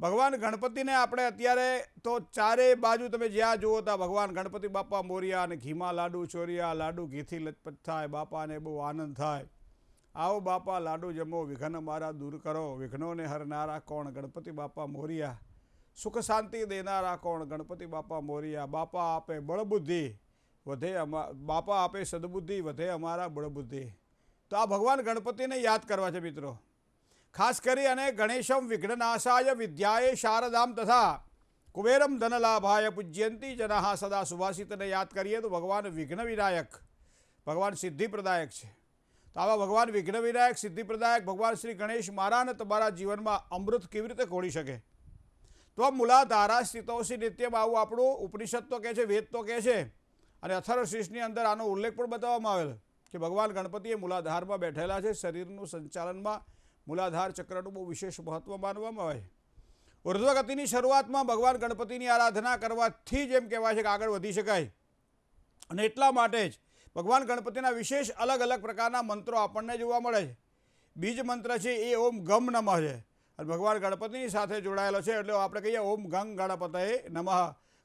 ભગવાન ગણપતિને આપણે અત્યારે તો ચારે બાજુ તમે જ્યાં જુઓ ત્યાં ભગવાન ગણપતિ બાપા મોરિયા અને ઘીમાં લાડુ ચોરિયા, લાડુ ઘીથી લચપચ થાય, બાપાને બહુ આનંદ થાય. આવો બાપા લાડુ જમો, વિઘ્ન મારા દૂર કરો, વિઘ્નોને હરનારા કોણ ગણપતિ બાપા મોરિયા, સુખ શાંતિ દેનારા કોણ ગણપતિ બાપા મોરિયા. બાપા આપે બળબુદ્ધિ વધે બાપા આપે સદબુદ્ધિ વધે અમારા બળબુદ્ધિ. તો આ ભગવાન ગણપતિને યાદ કરવા છે મિત્રો. ખાસ કરી અને ગણેશમ વિઘ્નનાશાય વિદ્યાએ શારદામ તથા કુબેરમ ધનલાભાય પૂજ્યંતી જનાહ સદા. સુભાષિતને યાદ કરીએ તો ભગવાન વિઘ્ન વિનાયક, ભગવાન સિદ્ધિપ્રદાયક છે. તો આવા ભગવાન વિઘ્ન વિનાયક, સિદ્ધિપ્રદાયક ભગવાન શ્રી ગણેશ મારાને તમારા જીવનમાં અમૃત કેવી રીતે ખોળી શકે? તો મૂલાધારા સ્થિતોસી નિત્યમ, આવું આપણું ઉપનિષદ તો કહે છે, વેદ તો કહે છે, અને અથર્વશીર્ષની અંદર આનો ઉલ્લેખ પણ બતાવવામાં આવેલો કે ભગવાન ગણપતિ એ મૂલાધારમાં બેઠેલા છે. શરીરનું સંચાલનમાં મૂલાધાર ચક્રનું બહુ વિશેષ મહત્ત્વ માનવામાં આવે છે. ઉર્ધ્વગતિની શરૂઆતમાં ભગવાન ગણપતિની આરાધના કરવાથી જ એમ કહેવાય છે કે આગળ વધી શકાય. અને એટલા માટે જ ભગવાન ગણપતિના વિશેષ અલગ અલગ પ્રકારના મંત્રો આપણને જોવા મળે છે. બીજ મંત્ર છે એ ઓમ ગમ નમઃ છે, અને ભગવાન ગણપતિની સાથે જોડાયેલો છે, એટલે આપણે કહીએ ઓમ ગંગ ગણપતયે નમઃ.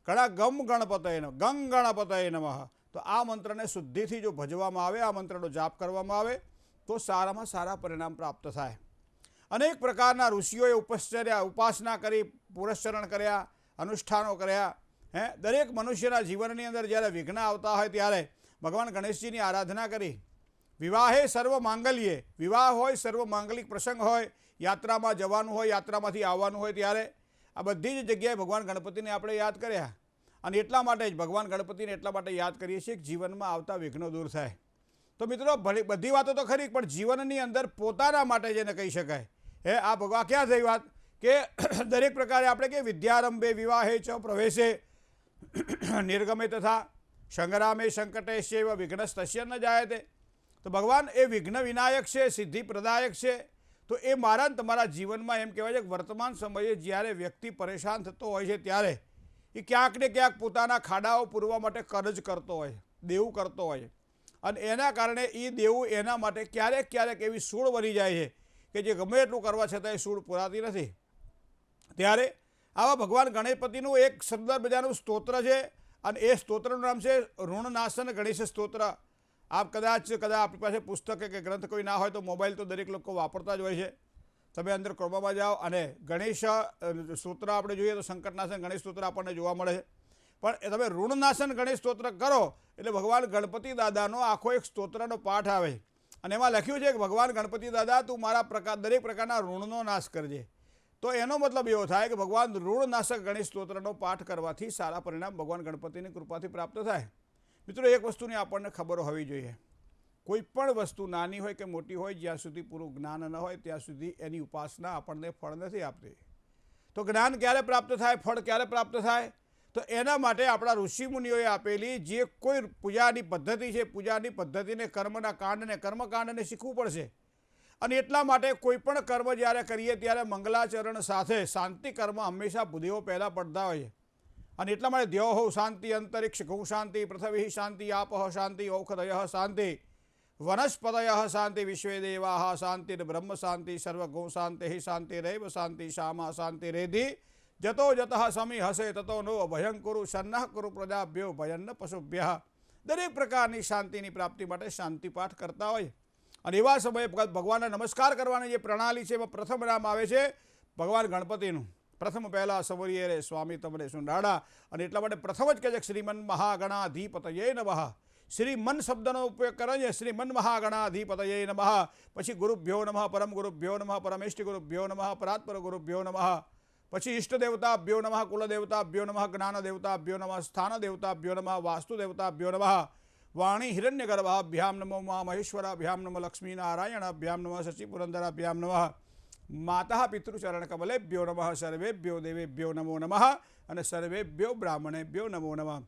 ઘણા ગમ ગણપતયે ગંગ ગણપતયે નમઃ. તો આ મંત્રને શુદ્ધિથી જો ભજવામાં આવે, આ મંત્રનો જાપ કરવામાં આવે તો સારામાં સારા પરિણામ પ્રાપ્ત થાય. અનેક પ્રકારના ઋષિઓએ ઉપાસના કરી, પુરસ્ચરણ કર્યા, અનુષ્ઠાનો કર્યા. દરેક મનુષ્યના જીવનની અંદર જ્યારે વિઘ્ન આવતા હોય ત્યારે ભગવાન ગણેશજીની આરાધના કરી. વિવાહે સર્વ માંગલ્યે, વિવાહ હોય, સર્વ માંગલિક પ્રસંગ હોય, યાત્રામાં જવાનું હોય, યાત્રામાંથી આવવાનું હોય, ત્યારે આ બધી જ જગ્યાએ ભગવાન ગણપતિને આપણે યાદ કર્યા. અને એટલા માટે જ ભગવાન ગણપતિને એટલા માટે યાદ કરીએ છીએ કે જીવનમાં આવતા વિઘ્નો દૂર થાય. તો મિત્રો બધી વાતો તો ખરી, પણ જીવનની અંદર પોતાના માટે જેને કહી શકાય, આ ભગવાન ક્યાં થઈ વાત કે દરેક પ્રકારે આપણે કે વિદ્યારંભે વિવાહે ચ પ્રવેશે નિર્ગમે તથા સંગ્રામે સંકટેશ્ચૈવ વિઘ્નસ્તસ્ય ન જાયતે. તો ભગવાન એ વિઘ્ન વિનાયક છે, સિદ્ધિ પ્રદાયક છે. તો એ મારા તમારા જીવનમાં એમ કહેવાય છે કે વર્તમાન સમયે જ્યારે વ્યક્તિ પરેશાન થતો હોય છે ત્યારે એ ક્યાંક ને ક્યાંક પોતાના ખાડાઓ પૂરવા માટે કરજ કરતો હોય, દેવું કરતો હોય, અને એના કારણે એ દેવું એના માટે ક્યારેક ક્યારેક એવી સૂળ બની જાય છે કે જે ગમે એટલું કરવા છતાં એ સૂળ પૂરાતી નથી. ત્યારે આવા ભગવાન ગણપતિનું એક સુંદર મજાનું સ્તોત્ર છે, અને એ સ્તોત્રનું નામ છે ઋણનાશન ગણેશ સ્તોત્ર. આપ કદાચ આપણી પાસે પુસ્તક કે ગ્રંથ કોઈ ના હોય તો મોબાઈલ તો દરેક લોકો વાપરતા જ હોય છે. તમે અંદર ક્રોમામાં જાઓ અને ગણેશ સ્તોત્ર આપણે જોઈએ તો સંકટનાશન ગણેશ સ્તોત્ર આપણને જોવા મળે છે. પણ તમે ઋણનાશન ગણેશ સ્તોત્ર કરો એટલે ભગવાન ગણપતિ દાદાનો આખો એક સ્તોત્રનો પાઠ આવે, અને એમાં લખ્યું છે કે ભગવાન ગણપતિ દાદા તું મારા દરેક પ્રકારના ઋણનો નાશ કરજે. તો એનો મતલબ એવો થાય કે ભગવાન ઋણનાશક ગણેશ સ્તોત્રનો પાઠ કરવાથી સારા પરિણામ ભગવાન ગણપતિની કૃપાથી પ્રાપ્ત થાય. મિત્રો એક વસ્તુની આપણને ખબર હોવી જોઈએ, કોઈ પણ વસ્તુ નાની હોય કે મોટી હોય, જ્યાં સુધી પૂરું જ્ઞાન ન હોય ત્યાં સુધી એની ઉપાસના આપણને ફળ નથી આપતી. તો જ્ઞાન ક્યારે પ્રાપ્ત થાય, ફળ ક્યારે પ્રાપ્ત થાય? તો એના માટે આપણા ઋષિમુનિઓએ આપેલી જે કોઈ પૂજાની પદ્ધતિ છે, પૂજાની પદ્ધતિને, કર્મના કાંડને, કર્મકાંડને શીખવું પડશે. અને એટલા માટે કોઈ પણ કર્મ જ્યારે કરીએ ત્યારે મંગલાચરણ સાથે શાંતિ કર્મ હંમેશા ભૂદેવો પહેલાં પડતા હોય છે. અને એટલા માટે દ્યોહો શાંતિ, અંતરિક્ષ ગૌ શાંતિ, પૃથ્વી શાંતિ, આપઃ શાંતિ, ઔષધય શાંતિ, વનસ્પતય શાંતિ, વિશ્વે દેવાઃ શાંતિ, બ્રહ્મ શાંતિ, સર્વગૌ શાંતિ, શાંતિરેવ શાંતિ, શામા શાંતિ રેધિ, જતો જતઃ સમી હસે તતો નો ભયં કુરુ સન્નઃ કુરુ પ્રજાભ્યો ભયન્ન પશુભ્ય. દરેક પ્રકારની શાંતિની પ્રાપ્તિ માટે શાંતિપાઠ કરતા હોય. અને એવા સમયે ભગવાનને નમસ્કાર કરવાની જે પ્રણાલી છે એમાં પ્રથમ નામ આવે છે ભગવાન ગણપતિનું. પ્રથમ પહેલાં સવરીએ રે સ્વામી તમને સુંડાડા. અને એટલા માટે પ્રથમ જ કહે છે શ્રીમન મહાગણાધિપતયે નમઃ. શ્રીમન શબ્દનો ઉપયોગ કરે છે, શ્રીમન મહાગણાધિપતયે નમઃ. પછી ગુરુભ્યો નમઃ, પરમ ગુરુભ્યો નમઃ, પરમેષ્ટિ ગુરુભ્યો નમઃ, પરાત્પર ગુરુભ્યો નમઃ. પછી ઇષ્ટદેવતાભ્યો નમઃ, કુલદેવતાભ્યો નમઃ, જ્ઞાનદેવતાભ્યો નમઃ, સ્થાનદેવતાભ્યો નમઃ, વાસ્તુદેવતાભ્યો નમઃ, વાણી હિરણ્યગર્ભાભ્યામ નમો, મા મહેશ્વરાભ્યામ નમઃ, લક્ષ્મીનારાયણાભ્યામ નમઃ, શચિપુરંદરાભ્યામ નમઃ, માતા પિતૃચરણકમલેભ્યો નમઃ, સર્વેભ્યો દેવેભ્યો નમો નમઃ, અને સર્વેભ્યો બ્રાહ્મણેભ્યો નમો નમઃ.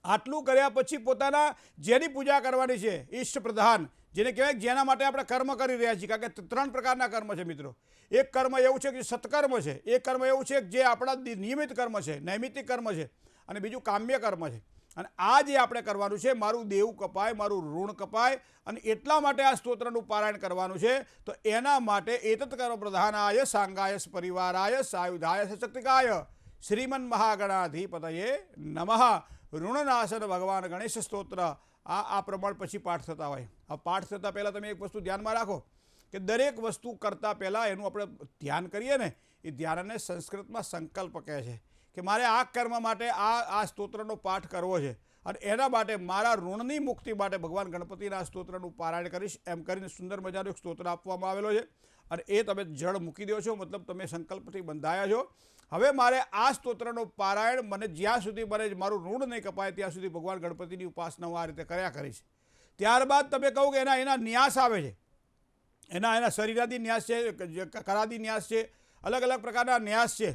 આટલું કર્યા પછી પોતાના જેની પૂજા કરવાની છે, ઈષ્ટ પ્રધાન જેને કહેવાય જેના માટે આપણે કર્મ કરી રહ્યા છીએ. કારણ કે ત્રણ પ્રકારના કર્મ છે મિત્રો. એક કર્મ એવું છે કે સત્કર્મ છે, એક કર્મ એવું છે કે જે આપણા નિયમિત કર્મ છે, નૈમિતિક કર્મ છે, અને બીજું કામ્ય કર્મ છે. અને આ જે આપણે કરવાનું છે, મારું દેવું કપાય, મારું ઋણ કપાય, અને એટલા માટે આ સ્તોત્રનું પારાયણ કરવાનું છે. તો એના માટે એતત કર્મ પ્રધાનાય સાંગાય પરિવારાય સાયુધાય સશક્તિકાય શ્રીમન મહાગણાધિપતયે નમઃ ઋણનાશન ભગવાન ગણેશ સ્તોત્ર આ પ્રમાણ પછી પાઠ થતા હોય. આ પાઠ થતાં પહેલાં તમે એક વસ્તુ ધ્યાનમાં રાખો કે દરેક વસ્તુ કરતાં પહેલાં એનું આપણે ધ્યાન કરીએ ને, એ ધ્યાનને સંસ્કૃતમાં સંકલ્પ કહે છે કે મારે આ કર્મ માટે આ સ્તોત્રનો પાઠ કરવો છે, અને એના માટે મારા ઋણની મુક્તિ માટે ભગવાન ગણપતિના સ્તોત્રનું પારાયણ કરીશ, એમ કરીને સુંદર મજાનો એક સ્તોત્ર આપવામાં આવેલો છે. અને એ તમે જળ મૂકી દો છો, મતલબ તમે સંકલ્પથી બંધાયા છો. હવે મારે આ સ્તોત્રનો પારાયણ મને જ્યાં સુધી મને મારું ઋણ નહીં કપાય ત્યાં સુધી ભગવાન ગણપતિની ઉપાસના હું આ રીતે કર્યા કરીશ. ત્યારબાદ તમે કહો કે એના ન્યાસ આવે છે, એના શરીરાદી ન્યાસ છે, કરાદી ન્યાસ છે, અલગ અલગ પ્રકારના ન્યાસ છે,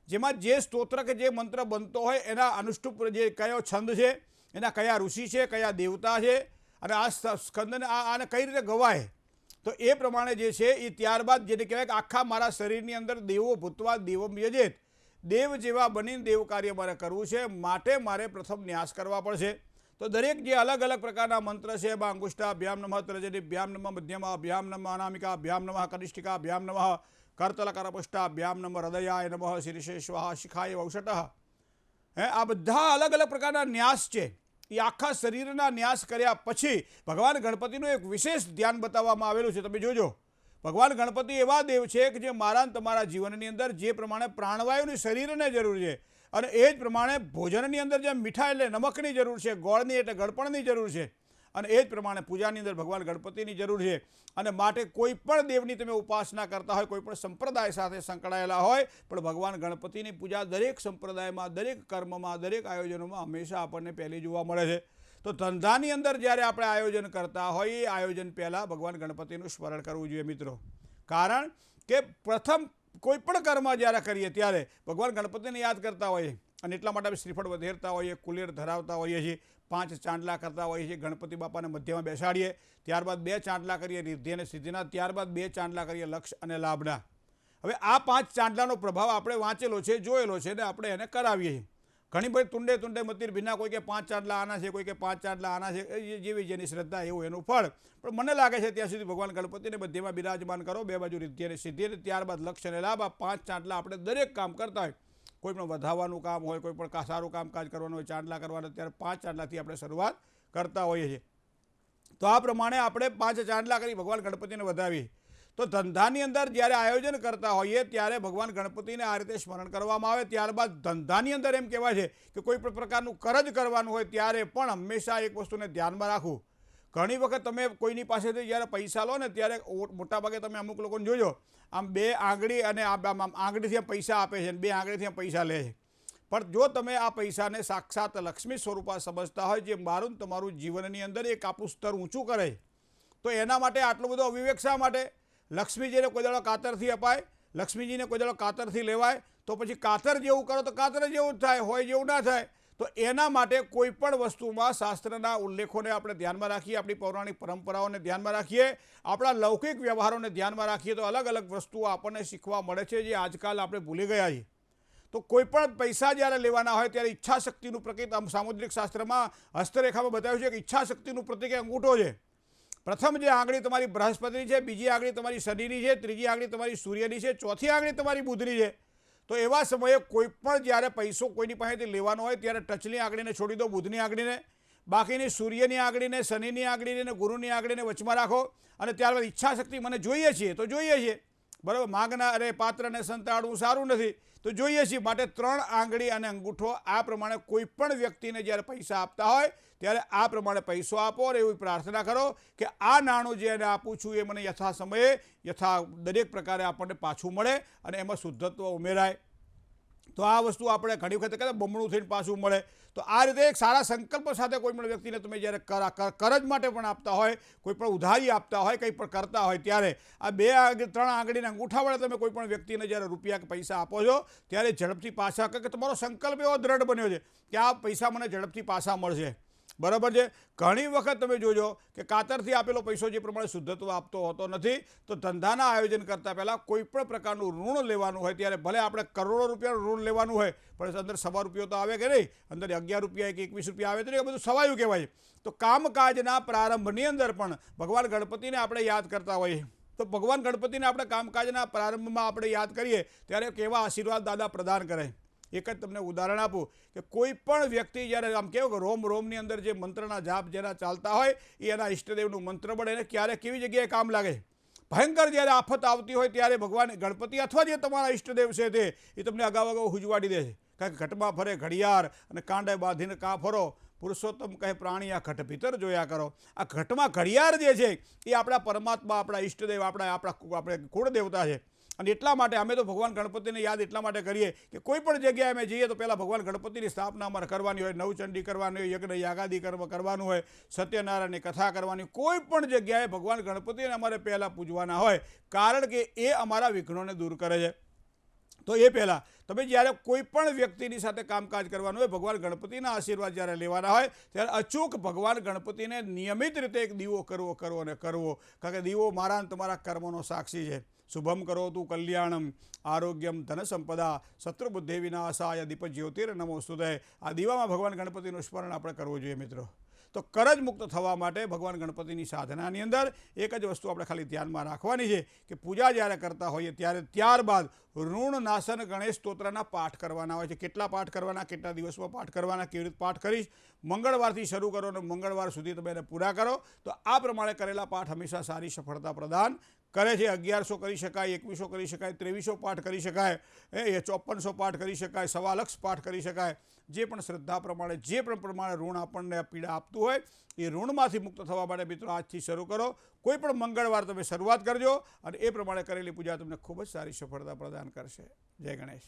જેમાં જે સ્તોત્ર કે જે મંત્ર બનતો હોય એના અનુષ્ટુપ જે કયો છંદ છે, એના કયા ઋષિ છે, કયા દેવતા છે, અને આ સ્કંદને આને કઈ રીતે ગવાય, તો એ પ્રમાણે જે છે એ ત્યારબાદ જેને કહેવાય કે આખા મારા શરીરની અંદર દેવો ભૂતવા દેવમ યજેત, દેવ જેવા બનીને દેવ કાર્ય મારે કરવું છે, માટે મારે પ્રથમ ન્યાસ કરવા પડશે. તો દરેક જે અલગ અલગ પ્રકારના મંત્ર છે, એમાં અંગુષ્ઠાભ્યામ નમઃ, તર્જનીભ્યામ નમઃ, મધ્યમાભ્યામ નમઃ, અનામિકાભ્યામ નમઃ, કનિષ્ઠિકાભ્યામ નમઃ, કરતલકરપુષ્ટાભ્યામ નમઃ, હૃદયાય નમઃ, શીર્ષે સ્વાહા, શિખાય વૌષટઃ, આ બધા અલગ અલગ પ્રકારના ન્યાસ છે. એ આખા શરીરના ન્યાસ કર્યા પછી ભગવાન ગણપતિનું એક વિશેષ ધ્યાન બતાવવામાં આવેલું છે. તમે જોજો, ભગવાન ગણપતિ એવા દેવ છે કે જે મારા તમારા જીવનની અંદર જે પ્રમાણે પ્રાણવાયુની શરીરને જરૂર છે, અને એ જ પ્રમાણે ભોજનની અંદર જેમ મીઠા એટલે નમકની જરૂર છે, ગોળની એટલે ગળપણની જરૂર છે, અને એ જ પ્રમાણે પૂજાની અંદર ભગવાન ગણપતિની જરૂર છે. અને માટે કોઈ પણ દેવની તમે ઉપાસના કરતા હોય, કોઈ પણ સંપ્રદાય સાથે સંકળાયેલા હોય, પણ ભગવાન ગણપતિની પૂજા દરેક સંપ્રદાયમાં, દરેક કર્મમાં, દરેક આયોજનોમાં હંમેશા આપણને પહેલી જોવા મળે છે. તો ધંધાની અંદર જ્યારે આપણે આયોજન કરતા હોઈએ, એ આયોજન પહેલાં ભગવાન ગણપતિનું સ્મરણ કરવું જોઈએ મિત્રો. કારણ કે પ્રથમ કોઈ પણ કર્મ જ્યારે કરીએ ત્યારે ભગવાન ગણપતિને યાદ કરતા હોઈએ, અને એટલા માટે આપણે શ્રીફળ વધેરતા હોઈએ, કુલેર ધરાવતા હોઈએ છીએ, 5 ચાંદલા કરતા હોઈએ છીએ, ગણપતિ બાપાને મધ્યમાં બેસાડીએ, ત્યારબાદ 2 ચાંદલા કરીએ રિદ્ધિ અને સિદ્ધિના, ત્યારબાદ 2 ચાંદલા કરીએ લક્ષ અને લાભના. હવે આ 5 ચાંદલાનો પ્રભાવ આપણે વાંચેલો છે, જોયેલો છે, ને આપણે એને કરાવીએ છીએ. ઘણી બધી તુંડે મતીર ભીના, કોઈ કે 5 ચાંદલા આના છે, કોઈ કે 5 ચાંદલા આના છે, જેવી જેની શ્રદ્ધા એવું એનું ફળ. પણ મને લાગે છે ત્યાં સુધી ભગવાન ગણપતિને મધ્યમાં બિરાજમાન કરો, 2 બાજુ રિદ્ધિ અને સિદ્ધિ, અને ત્યારબાદ લક્ષ અને લાભ. આ 5 ચાંદલા આપણે દરેક કામ કરતા હોય, કોઈ પણ વધાવવાનું કામ હોય, કોઈ પણ સારું કામકાજ કરવાનું હોય, ચાંદલા કરવાના, ત્યારે 5 ચાંદલાથી આપણે શરૂઆત કરતા હોઈએ છીએ. તો આ પ્રમાણે આપણે 5 ચાંદલા કરી ભગવાન ગણપતિને વધાવીએ. તો ધંધાની અંદર જ્યારે આયોજન કરતા હોઈએ ત્યારે ભગવાન ગણપતિને આ રીતે સ્મરણ કરવામાં આવે. ત્યારબાદ ધંધાની અંદર એમ કહેવાય છે કે કોઈ પણ પ્રકારનું કરજ કરવાનું હોય ત્યારે પણ હંમેશા એક વસ્તુને ધ્યાનમાં રાખવું. ઘણી વખત તમે કોઈની પાસેથી જ્યારે પૈસા લો ને ત્યારે મોટાભાગે તમે અમુક લોકોને જોજો, આમ 2 આંગળી અને આમ આંગળીથી પૈસા આપે છે, અને 2 આંગળીથી પૈસા લે છે. પણ જો તમે આ પૈસાને સાક્ષાત લક્ષ્મી સ્વરૂપા સમજતા હોય, જે મારું તમારું જીવનની અંદર એક આપણું સ્તર ઊંચું કરે, તો એના માટે આટલો બધો અવિવેક શા માટે? લક્ષ્મીજીને કોઈ દાડો કાતરથી અપાય, લક્ષ્મીજીને કોઈ દાડો કાતરથી લેવાય, તો પછી કાતર જેવું કરો તો કાતર જેવું જ થાય, હોય જેવું ના થાય. તો એના માટે કોઈ પણ વસ્તુમાં શાસ્ત્રના ઉલ્લેખોને આપણે ધ્યાનમાં રાખીએ, આપણી પૌરાણિક પરંપરાઓને ધ્યાનમાં રાખીએ, આપણા લૌકિક વ્યવહારોને ધ્યાનમાં રાખીએ, તો અલગ અલગ વસ્તુઓ આપણને શીખવા મળે છે, જે આજકાલ આપણે ભૂલી ગયા છીએ. તો કોઈ પણ પૈસા જ્યારે લેવાના હોય ત્યારે ઈચ્છાશક્તિનું પ્રતીક, આમ સામુદ્રિક શાસ્ત્રમાં હસ્તરેખામાં બતાવ્યું છે કે ઈચ્છાશક્તિનું પ્રતીક અંગૂઠો છે. પ્રથમ જે આંગળી તમારી બૃહસ્પતિની છે, બીજી આંગળી તમારી શનિની છે, ત્રીજી આંગળી તમારી સૂર્યની છે, ચોથી આંગળી તમારી બુધની છે. તો એવા સમયે કોઈ પણ જ્યારે પૈસો કોઈની પાસેથી લેવાનો હોય ત્યારે ટચની આંગળીને છોડી દો, બુધની આંગળીને, બાકીની સૂર્યની આંગળીને, શનિની આંગળીને અને ગુરુની આંગળીને વચમાં રાખો. અને ત્યારબાદ ઈચ્છાશક્તિ મને જોઈએ છીએ તો જોઈએ છીએ, બરાબર, માગના અરે પાત્રને સંતાડવું સારું નથી, તો જોઈએ છીએ. માટે 3 આંગળી અને અંગૂઠો, આ પ્રમાણે કોઈ પણ વ્યક્તિને જ્યારે પૈસા આપતા હોય ત્યારે આ પ્રમાણે પૈસો આપો, અને એવી પ્રાર્થના કરો કે આ નાણું જે એને આપું છું એ મને યથા સમયે દરેક પ્રકારે આપણને પાછું મળે, અને એમાં શુદ્ધત્વ ઉમેરાય. તો આ વસ્તુ આપણે ઘણી વખત કહેતા બમણું થઈને પાછું મળે. તો આ રીતે એક સારા સંકલ્પ સાથે કોઈ પણ વ્યક્તિને તમે જ્યારે કરજ માટે પણ આપતા હોય, કોઈ પણ ઉધારી આપતા હોય, કંઈ પણ કરતા હોય, ત્યારે આ 3 આંગળીના અંગૂઠા વડે તમે કોઈ પણ વ્યક્તિને જ્યારે રૂપિયા કે પૈસા આપો છો ત્યારે ઝડપથી પાછા, કે તમારો સંકલ્પ એવો દ્રઢ બન્યો છે કે આ પૈસા મને ઝડપથી પાછા મળશે. બરાબર છે. ઘણી વખત તમે જોજો કે કાતરથી આપેલો પૈસો જે પ્રમાણે શુદ્ધત્વ આપતો હોતો નથી. તો ધંધાના આયોજન કરતાં પહેલાં કોઈ પણ પ્રકારનું ઋણ લેવાનું હોય ત્યારે ભલે આપણે કરોડો રૂપિયાનું ઋણ લેવાનું હોય પણ અંદર ₹1.25 તો આવે કે નહીં, અંદર 11 રૂપિયા કે 21 રૂપિયા આવે તો એ બધું સવાયું કહેવાય. તો કામકાજના પ્રારંભની અંદર પણ ભગવાન ગણપતિને આપણે યાદ કરતા હોઈએ. તો ભગવાન ગણપતિને આપણે કામકાજના પ્રારંભમાં આપણે યાદ કરીએ ત્યારે કેવા આશીર્વાદ દાદા પ્રદાન કરે. એક જ તમને ઉદાહરણ આપું કે કોઈ પણ વ્યક્તિ જ્યારે આમ કહેવું કે રોમ રોમની અંદર જે મંત્રના જાપ જેના ચાલતા હોય એ એના ઈષ્ટદેવનું મંત્ર બળે એને ક્યારે કેવી જગ્યાએ કામ લાગે. ભયંકર જ્યારે આફત આવતી હોય ત્યારે ભગવાન ગણપતિ અથવા જે તમારા ઈષ્ટદેવ છે તે એ તમને અગાઉ હુજવાડી દે છે. કારણ કે ઘટમાં ફરે ઘડિયાળ અને કાંડે બાંધીને કાં ફરો, પુરુષોત્તમ કહે પ્રાણી આ ઘટ ભીતર જોયા કરો. આ ઘટમાં ઘડિયાળ જે છે એ આપણા પરમાત્મા, આપણા ઈષ્ટદેવ, આપણે કુળદેવતા છે. અને એટલા માટે અમે તો ભગવાન ગણપતિને યાદ એટલા માટે કરીએ કે કોઈ પણ જગ્યાએ અમે જઈએ તો પહેલાં ભગવાન ગણપતિની સ્થાપના અમારે કરવાની હોય, નવચંડી કરવાની હોય, યજ્ઞ યાગાદી કરવાનું હોય, સત્યનારાયણની કથા કરવાની, કોઈ પણ જગ્યાએ ભગવાન ગણપતિને અમારે પહેલાં પૂજવાના હોય. કારણ કે એ અમારા વિઘ્નોને દૂર કરે છે. તો એ પહેલાં તમે જ્યારે કોઈ પણ વ્યક્તિની સાથે કામકાજ કરવાનું હોય, ભગવાન ગણપતિના આશીર્વાદ જ્યારે લેવાના હોય ત્યારે અચૂક ભગવાન ગણપતિને નિયમિત રીતે એક દીવો કરવો કરવો. કારણ કે દીવો મારા અને તમારા કર્મોનો સાક્ષી છે. શુભમ કરોતુ કલ્યાણમ આરોગ્યમ ધન સંપદા શત્રુબુદ્ધિ વિનાશાય દીપ જ્યોતિર નમોસ્તુતે. આ દીવામાં ભગવાન ગણપતિનું સ્મરણ આપણે કરવું જોઈએ મિત્રો. તો કરજ મુક્ત થવા માટે ભગવાન ગણપતિની સાધનાની અંદર એક જ વસ્તુ આપણે ખાલી ધ્યાનમાં રાખવાની છે કે પૂજા જ્યારે કરતા હોઈએ ત્યારે ત્યારબાદ ઋણ નાશન ગણેશ સ્તોત્રના પાઠ કરવાના હોય છે. કેટલા પાઠ કરવાના, કેટલા દિવસમાં પાઠ કરવાના, કેવી રીતે પાઠ કરીશ, મંગળવારથી શરૂ કરો અને મંગળવાર સુધી તમે એને પૂરા કરો તો આ પ્રમાણે કરેલા પાઠ હંમેશા સારી સફળતા પ્રદાન કરે છે. 1100 કરી શકાય, 2100 કરી શકાય, 2300 પાઠ કરી શકાય, 5400 પાઠ કરી શકાય, 1.25 લાખ પાઠ કરી શકાય. જે પણ શ્રદ્ધા પ્રમાણે, જે પણ પ્રમાણે ઋણ આપણને પીડા આપતું હોય એ ઋણમાંથી મુક્ત થવા માટે મિત્રો આજથી શરૂ કરો. કોઈ પણ મંગળવાર તમે શરૂઆત કરજો અને એ પ્રમાણે કરેલી પૂજા તમને ખૂબ જ સારી સફળતા પ્રદાન કરશે. જય ગણેશ.